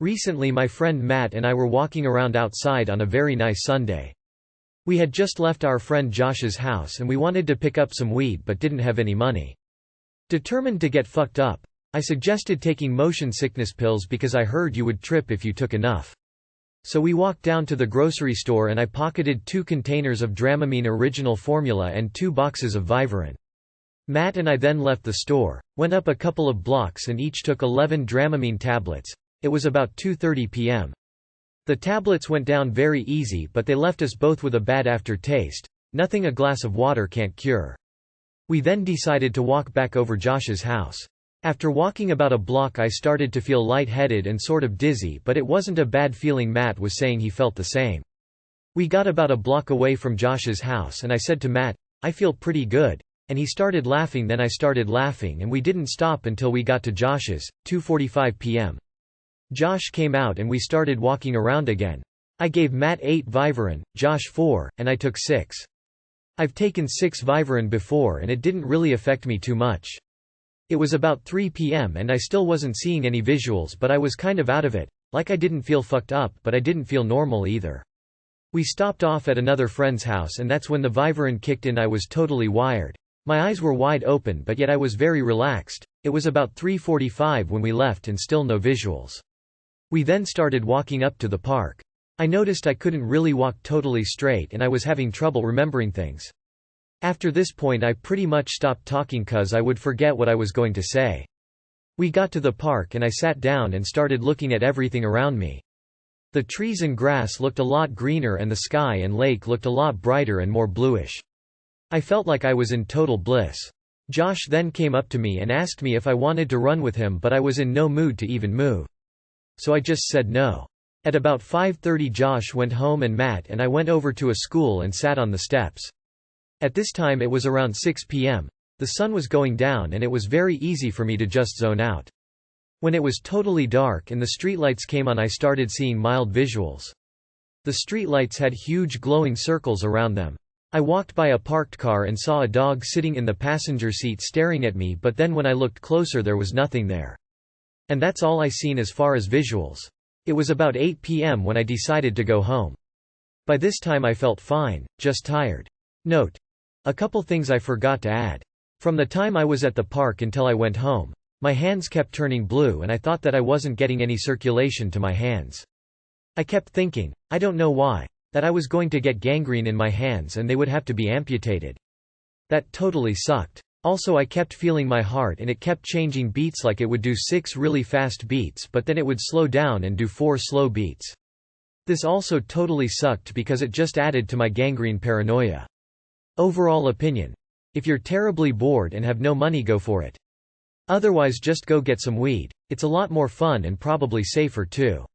Recently my friend Matt and I were walking around outside on a very nice Sunday. We had just left our friend Josh's house and we wanted to pick up some weed but didn't have any money. Determined to get fucked up, I suggested taking motion sickness pills because I heard you would trip if you took enough. So we walked down to the grocery store and I pocketed 2 containers of Dramamine original formula and 2 boxes of Vivarin. Matt and I then left the store, went up a couple of blocks and each took 11 Dramamine tablets. It was about 2:30 p.m. The tablets went down very easy but they left us both with a bad aftertaste, nothing a glass of water can't cure. We then decided to walk back over Josh's house. After walking about a block I started to feel lightheaded and sort of dizzy, but it wasn't a bad feeling. Matt was saying he felt the same. We got about a block away from Josh's house and I said to Matt, "I feel pretty good," and he started laughing. Then I started laughing and we didn't stop until we got to Josh's, 2:45 p.m. Josh came out and we started walking around again. I gave Matt 8 Vivarin, Josh 4, and I took 6. I've taken 6 Vivarin before and it didn't really affect me too much. It was about 3 p.m. and I still wasn't seeing any visuals, but I was kind of out of it, like I didn't feel fucked up but I didn't feel normal either. We stopped off at another friend's house and that's when the Vivarin kicked in. I was totally wired. My eyes were wide open but yet I was very relaxed. It was about 3:45 when we left and still no visuals. We then started walking up to the park. I noticed I couldn't really walk totally straight and I was having trouble remembering things. After this point I pretty much stopped talking cause I would forget what I was going to say. We got to the park and I sat down and started looking at everything around me. The trees and grass looked a lot greener and the sky and lake looked a lot brighter and more bluish. I felt like I was in total bliss. Josh then came up to me and asked me if I wanted to run with him, but I was in no mood to even move. So I just said no. At about 5:30 Josh went home and Matt and I went over to a school and sat on the steps. At this time it was around 6 p.m. The sun was going down and it was very easy for me to just zone out. When it was totally dark and the streetlights came on I started seeing mild visuals. The streetlights had huge glowing circles around them. I walked by a parked car and saw a dog sitting in the passenger seat staring at me, but then when I looked closer there was nothing there. And that's all I seen as far as visuals. It was about 8 p.m. when I decided to go home. By this time I felt fine, just tired. Note: a couple things I forgot to add. From the time I was at the park until I went home, my hands kept turning blue and I thought that I wasn't getting any circulation to my hands. I kept thinking, I don't know why, that I was going to get gangrene in my hands and they would have to be amputated. That totally sucked. Also I kept feeling my heart and it kept changing beats, like it would do 6 really fast beats but then it would slow down and do 4 slow beats. This also totally sucked because it just added to my gangrene paranoia. Overall opinion: if you're terribly bored and have no money, go for it. Otherwise just go get some weed. It's a lot more fun and probably safer too.